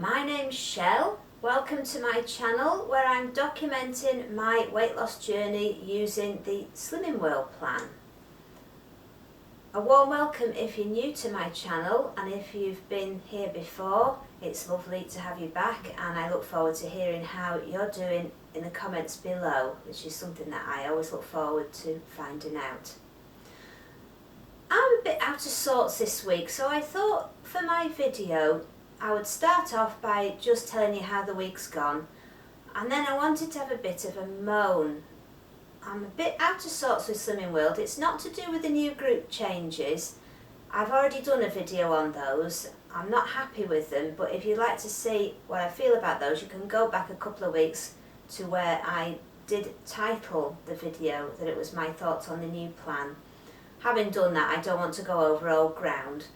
My name's Shell. Welcome to my channel where I'm documenting my weight loss journey using the Slimming World plan. A warm welcome if you're new to my channel, and if you've been here before, it's lovely to have you back, and I look forward to hearing how you're doing in the comments below, which is something that I always look forward to finding out. I'm a bit out of sorts this week, so I thought for my video I would start off by just telling you how the week's gone, and then I wanted to have a bit of a moan. I'm a bit out of sorts with Slimming World. It's not to do with the new group changes. I've already done a video on those. I'm not happy with them, but if you'd like to see what I feel about those, you can go back a couple of weeks to where I did title the video that it was my thoughts on the new plan. Having done that, I don't want to go over old ground,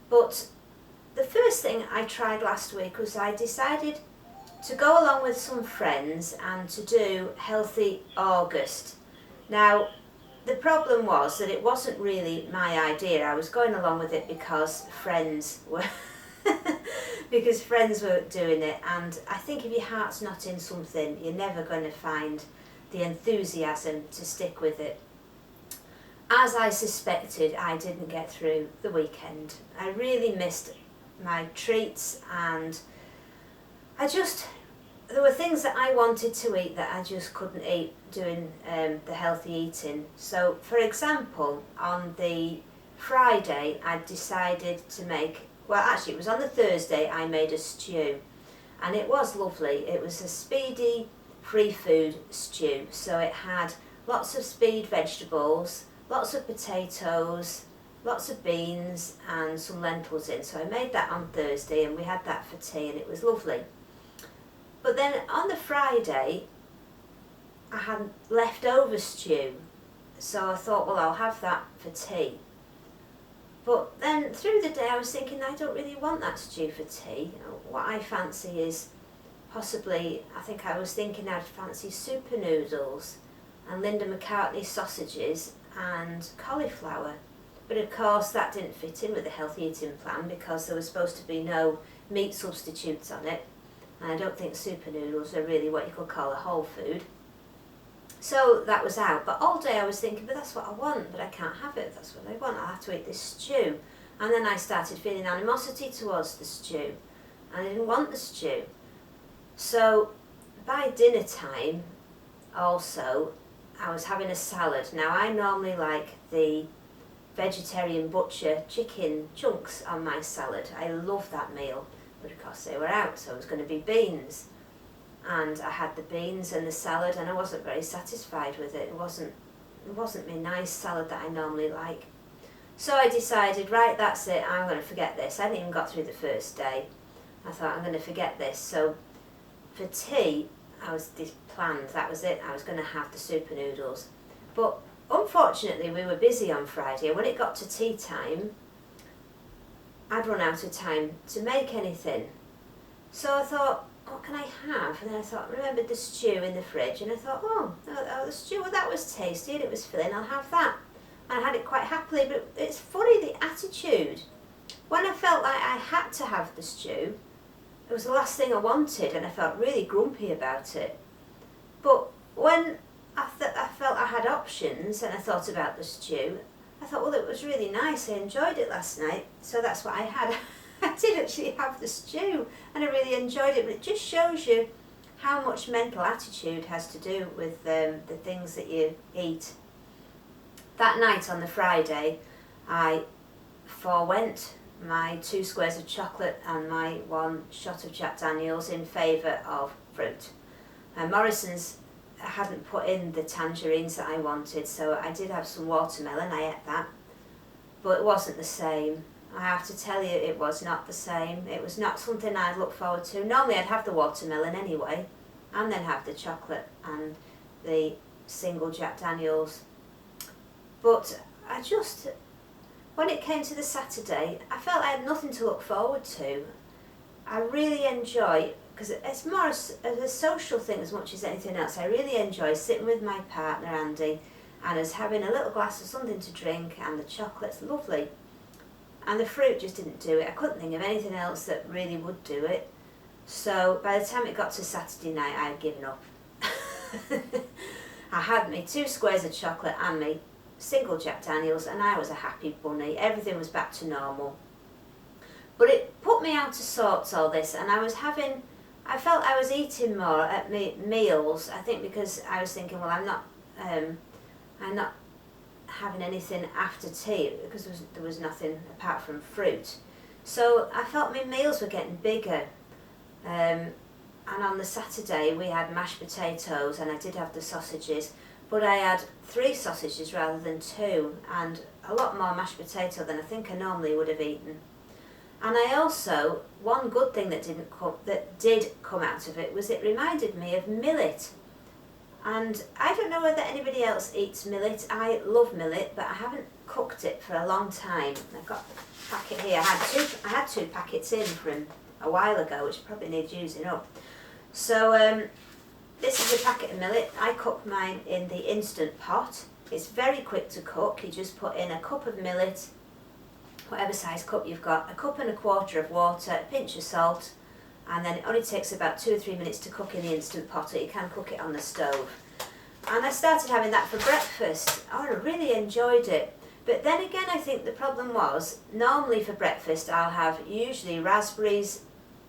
but the first thing I tried last week was I decided to go along with some friends and to do Healthy August. Now, the problem was that it wasn't really my idea. I was going along with it because friends were doing it, and I think if your heart's not in something, you're never going to find the enthusiasm to stick with it. As I suspected, I didn't get through the weekend. I really missed my treats, and there were things that I wanted to eat that I just couldn't eat doing the healthy eating. So for example, on the Friday I decided to make, well actually it was on the Thursday, I made a stew, and it was lovely. It was a speedy free food stew, so it had lots of speed vegetables, lots of potatoes, lots of beans and some lentils in. So I made that on Thursday and we had that for tea, and it was lovely. But then on the Friday I had leftover stew, so I thought, well, I'll have that for tea. But then through the day I was thinking, I don't really want that stew for tea. What I fancy is possibly, I think I was thinking I'd fancy super noodles and Linda McCartney sausages and cauliflower. But of course that didn't fit in with the healthy eating plan because there was supposed to be no meat substitutes on it, and I don't think super noodles are really what you could call a whole food. So that was out. But all day I was thinking, but that's what I want, but I can't have it, that's what I want, I'll have to eat this stew. And then I started feeling animosity towards the stew, and I didn't want the stew. So by dinner time also I was having a salad. Now I normally like the vegetarian butcher chicken chunks on my salad. I love that meal, but of course they were out, so it was going to be beans. And I had the beans and the salad, and I wasn't very satisfied with it. It wasn't my nice salad that I normally like. So I decided, right, that's it, I'm going to forget this. I hadn't even got through the first day. I thought, I'm going to forget this. So for tea, I was planned, that was it, I was going to have the super noodles. But unfortunately we were busy on Friday, and when it got to tea time I'd run out of time to make anything. So I thought, what can I have? And then I thought, I remembered the stew in the fridge, and I thought, oh the stew, well, that was tasty and it was filling, I'll have that. And I had it quite happily. But it's funny, the attitude. When I felt like I had to have the stew, it was the last thing I wanted, and I felt really grumpy about it. But when I felt I had options and I thought about the stew, I thought, well, it was really nice, I enjoyed it last night, so that's what I had. I did actually have the stew, and I really enjoyed it. But it just shows you how much mental attitude has to do with the things that you eat. That night on the Friday, I forwent my 2 squares of chocolate and my 1 shot of Jack Daniels in favour of fruit. Morrison's hadn't put in the tangerines that I wanted, so I did have some watermelon, I ate that, but it wasn't the same. I have to tell you, it was not the same. It was not something I'd look forward to. Normally I'd have the watermelon anyway, and then have the chocolate and the single Jack Daniels. But when it came to the Saturday, I felt I had nothing to look forward to. I really enjoy, because it's more a social thing as much as anything else, I really enjoy sitting with my partner Andy and us having a little glass of something to drink, and the chocolate's lovely. And the fruit just didn't do it. I couldn't think of anything else that really would do it. So by the time it got to Saturday night, I had given up. I had me 2 squares of chocolate and me single Jack Daniels, and I was a happy bunny. Everything was back to normal. But it put me out of sorts, all this, and I felt I was eating more at meals, I think because I was thinking, well, I'm not having anything after tea, because there was nothing apart from fruit. So I felt my meals were getting bigger. And on the Saturday we had mashed potatoes, and I did have the sausages, but I had 3 sausages rather than 2, and a lot more mashed potato than I think I normally would have eaten. And I also, one good thing that did come out of it was it reminded me of millet. And I don't know whether anybody else eats millet. I love millet, but I haven't cooked it for a long time. I've got a packet here. I had 2 packets in from a while ago, which probably needs using up. So this is a packet of millet. I cook mine in the Instant Pot. It's very quick to cook. You just put in a cup of millet, whatever size cup you've got, a cup and a quarter of water, a pinch of salt, and then it only takes about 2 or 3 minutes to cook in the Instant Pot, or you can cook it on the stove. And I started having that for breakfast. Oh, I really enjoyed it. But then again, I think the problem was, normally for breakfast I'll have usually raspberries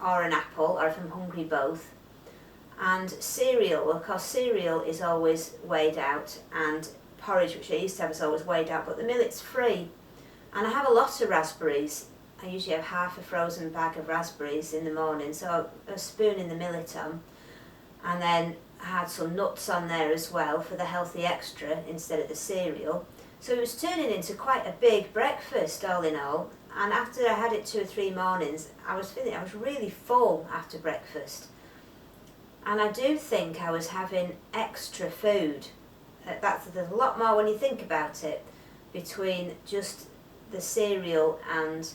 or an apple, or if I'm hungry, both. And cereal, well, of course cereal is always weighed out, and porridge, which I used to have, is always weighed out, but the millet's free. And I have a lot of raspberries. I usually have half a frozen bag of raspberries in the morning, so a spoon in the millet on. And then I had some nuts on there as well for the healthy extra instead of the cereal. So it was turning into quite a big breakfast all in all. And after I had it 2 or 3 mornings, I was really full after breakfast. And I do think I was having extra food. There's a lot more when you think about it, between just the cereal and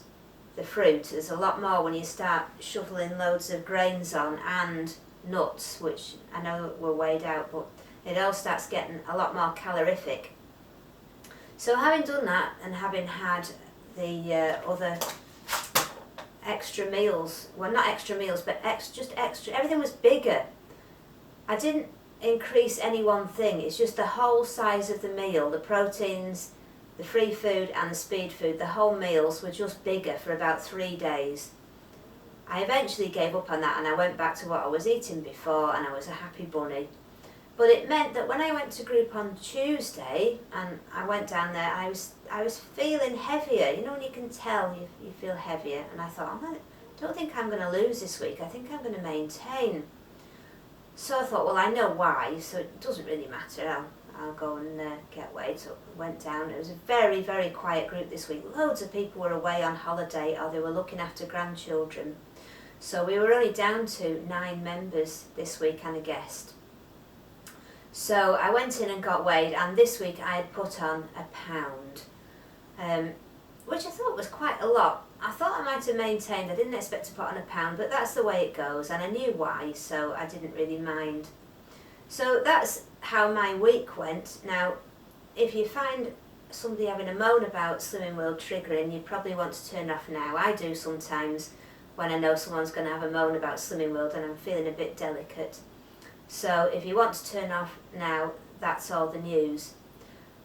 the fruit. There's a lot more when you start shoveling loads of grains on and nuts, which I know were weighed out, but it all starts getting a lot more calorific. So having done that, and having had the other extra meals, well, not extra meals, but just extra, everything was bigger. I didn't increase any one thing, it's just the whole size of the meal, the proteins, the free food and the speed food, the whole meals were just bigger for about 3 days. I eventually gave up on that, and I went back to what I was eating before, and I was a happy bunny. But it meant that when I went to group on Tuesday, and I went down there, I was feeling heavier. You know, when you can tell you feel heavier. And I thought, I don't think I'm going to lose this week. I think I'm going to maintain. So I thought, well, I know why, so it doesn't really matter. I'll go and get weighed. So I went down. It was a very, very quiet group this week. Loads of people were away on holiday, or they were looking after grandchildren. So we were only down to 9 members this week and a guest. So I went in and got weighed, and this week I had put on a pound, which I thought was quite a lot. I thought I might have maintained. I didn't expect to put on a pound, but that's the way it goes, and I knew why, so I didn't really mind. So that's how my week went. Now, if you find somebody having a moan about Slimming World triggering, you probably want to turn off now. I do sometimes when I know someone's going to have a moan about Slimming World and I'm feeling a bit delicate. So if you want to turn off now, that's all the news.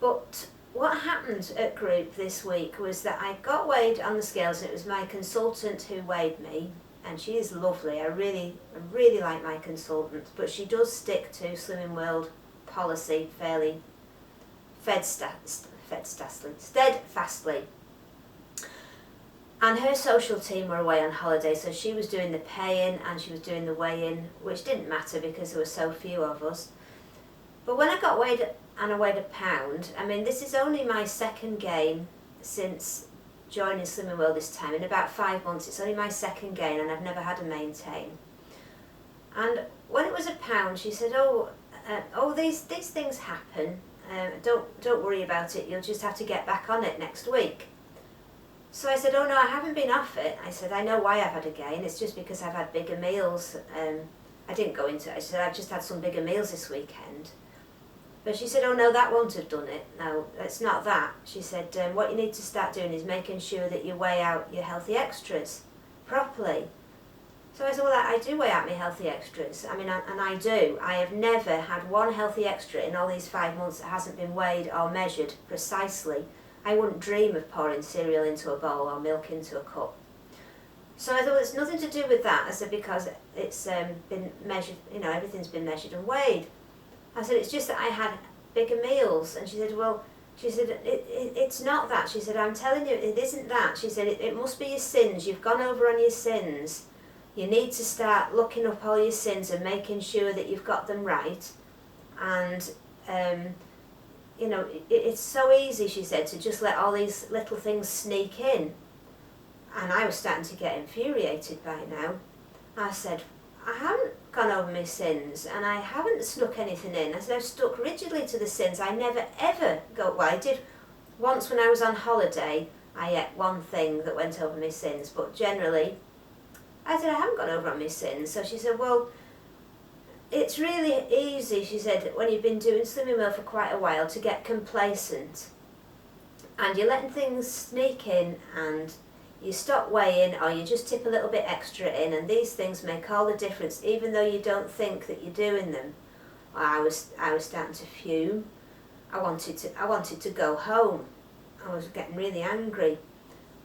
But what happened at group this week was that I got weighed on the scales, and it was my consultant who weighed me, and she is lovely. I really like my consultant, but she does stick to Slimming World policy fairly steadfastly. And her social team were away on holiday, so she was doing the pay-in and she was doing the weigh-in, which didn't matter because there were so few of us. But when I got weighed and I weighed a pound, I mean, this is only my second gain since joining Slimming World this time. In about 5 months, it's only my second gain, and I've never had a maintain. And when it was a pound, she said, these things happen. Don't worry about it. You'll just have to get back on it next week. So I said, oh no, I haven't been off it. I said, I know why I've had a gain. It's just because I've had bigger meals. I didn't go into it. I said, I've just had some bigger meals this weekend. But she said, oh no, that won't have done it. No, it's not that. She said, what you need to start doing is making sure that you weigh out your healthy extras properly. So I said, well, I do weigh out my healthy extras. I mean, and I do. I have never had one healthy extra in all these 5 months that hasn't been weighed or measured precisely. I wouldn't dream of pouring cereal into a bowl or milk into a cup. So I thought, it's nothing to do with that. I said, because it's been measured, everything's been measured and weighed. I said, it's just that I had bigger meals. And she said, well, it's not that. She said, I'm telling you, it isn't that. She said, it must be your sins. You've gone over on your sins. You need to start looking up all your sins and making sure that you've got them right. And, it's so easy, she said, to just let all these little things sneak in. And I was starting to get infuriated by now. I said, I haven't gone over my sins and I haven't snuck anything in. I said, I've stuck rigidly to the sins. I never ever go, well, I did once when I was on holiday, I ate one thing that went over my sins, but generally, I said, I haven't gone over on my sins. So she said, well, it's really easy, she said, when you've been doing Slimming World for quite a while to get complacent. And you're letting things sneak in and you stop weighing or you just tip a little bit extra in, and these things make all the difference even though you don't think that you're doing them. I was starting to fume. I wanted to go home. I was getting really angry.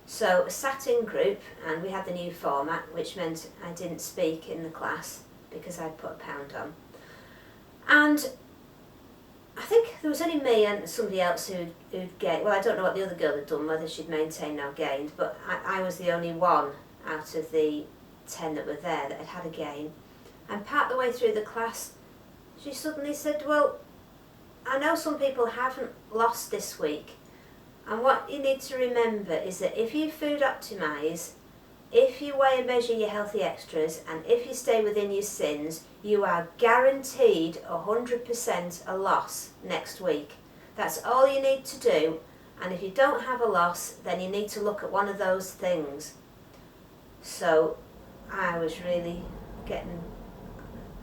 So I sat in group and we had the new format, which meant I didn't speak in the class because I'd put a pound on. And I think there was only me and somebody else who'd gained. Well, I don't know what the other girl had done, whether she'd maintained or gained, but I was the only one out of the 10 that were there that had a gain. And part of the way through the class, she suddenly said, well, I know some people haven't lost this week, and what you need to remember is that if you food optimise, if you weigh and measure your healthy extras, and if you stay within your sins, you are guaranteed 100% a loss next week. That's all you need to do, and if you don't have a loss, then you need to look at one of those things. So I was really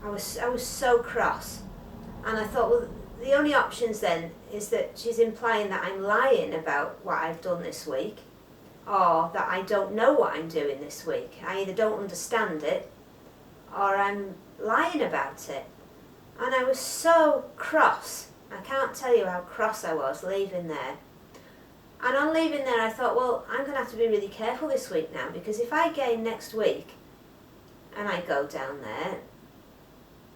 I was so cross, and I thought, well, the only options then is that she's implying that I'm lying about what I've done this week, or that I don't know what I'm doing this week. I either don't understand it or I'm lying about it. And I was so cross. I can't tell you how cross I was leaving there. And on leaving there I thought, well, I'm going to have to be really careful this week now, because if I gain next week and I go down there,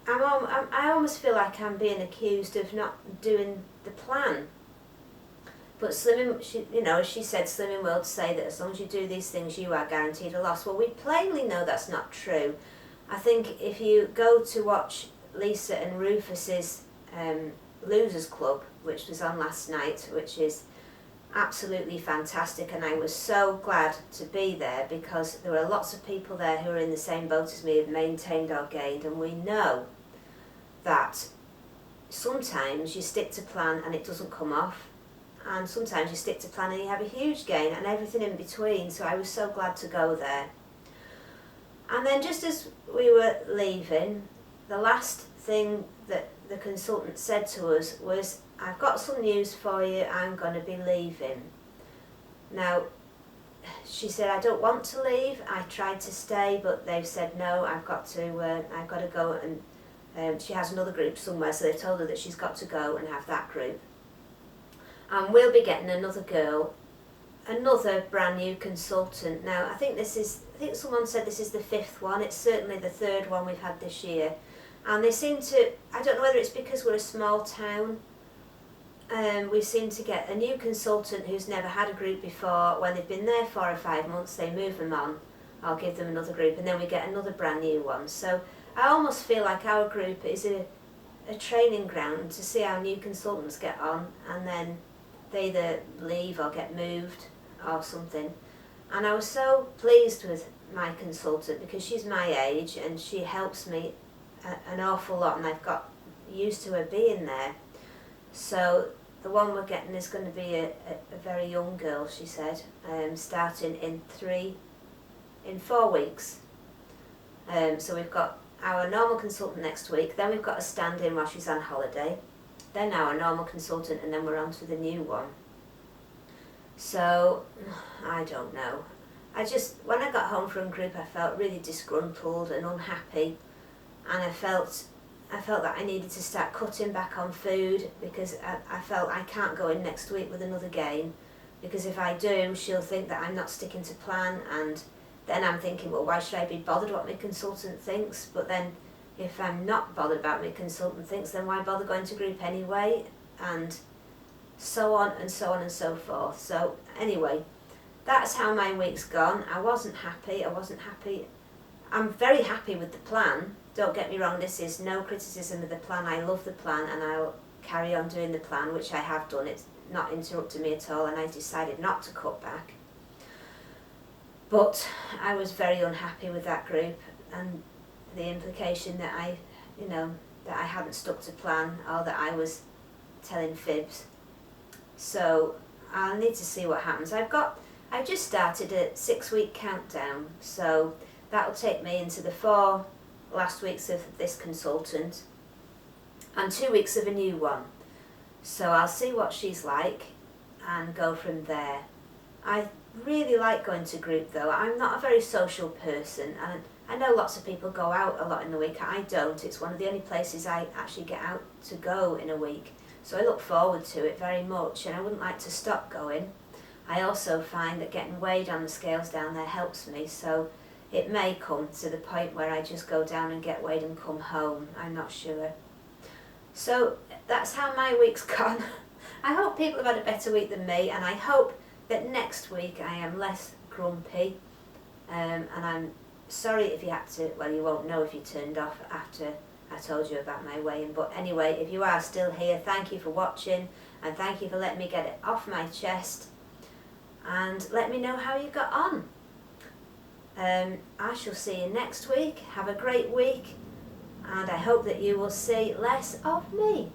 I almost feel like I'm being accused of not doing the plan. But as she said, Slimming World say that as long as you do these things, you are guaranteed a loss. Well, we plainly know that's not true. I think if you go to watch Lisa and Rufus's Losers Club, which was on last night, which is absolutely fantastic, and I was so glad to be there because there were lots of people there who are in the same boat as me, have maintained or gained, and we know that sometimes you stick to plan and it doesn't come off, and sometimes you stick to plan and you have a huge gain, and everything in between. So I was so glad to go there. And then just as we were leaving, the last thing that the consultant said to us was, I've got some news for you, I'm going to be leaving. Now, she said, I don't want to leave. I tried to stay, but they've said no, I've got to go, and she has another group somewhere, so they've told her that she's got to go and have that group. And we'll be getting another girl, another brand new consultant. Now, I think someone said this is the 5th one. It's certainly the 3rd one we've had this year. And they seem to, I don't know whether it's because we're a small town, we seem to get a new consultant who's never had a group before. When they've been there 4 or 5 months, they move them on. I'll give them another group, and then we get another brand new one. So I almost feel like our group is a training ground to see how new consultants get on, and then they either leave or get moved or something. And I was so pleased with my consultant because she's my age and she helps me an awful lot, and I've got used to her being there. So the one we're getting is going to be a very young girl, she said, starting in 4 weeks. So we've got our normal consultant next week, then we've got a stand-in while she's on holiday, then our normal consultant, and then we're on to the new one. So, I don't know. when I got home from group, I felt really disgruntled and unhappy, and I felt that I needed to start cutting back on food, because I felt I can't go in next week with another gain, because if I do, she'll think that I'm not sticking to plan, and then I'm thinking, well, why should I be bothered what my consultant thinks? But then if I'm not bothered about what my consultant thinks, then why bother going to group anyway? And so on and so on and so forth. So anyway, that's how my week's gone. I wasn't happy. I'm very happy with the plan. Don't get me wrong, this is no criticism of the plan. I love the plan, and I'll carry on doing the plan, which I have done. It's not interrupted me at all, and I decided not to cut back. But I was very unhappy with that group, and the implication that that I hadn't stuck to plan, or that I was telling fibs. So I'll need to see what happens. I've just started a 6-week countdown, so that'll take me into the 4 last weeks of this consultant and 2 weeks of a new one. So I'll see what she's like and go from there. I really like going to group though. I'm not a very social person, and I know lots of people go out a lot in the week. I don't. It's one of the only places I actually get out to go in a week. So I look forward to it very much, and I wouldn't like to stop going. I also find that getting weighed on the scales down there helps me, so it may come to the point where I just go down and get weighed and come home. I'm not sure. So that's how my week's gone. I hope people have had a better week than me, and I hope that next week I am less grumpy. And I'm sorry if you had to, well, you won't know if you turned off after I told you about my weighing. But anyway, if you are still here, thank you for watching, and thank you for letting me get it off my chest, and let me know how you got on. I shall see you next week. Have a great week, and I hope that you will see less of me.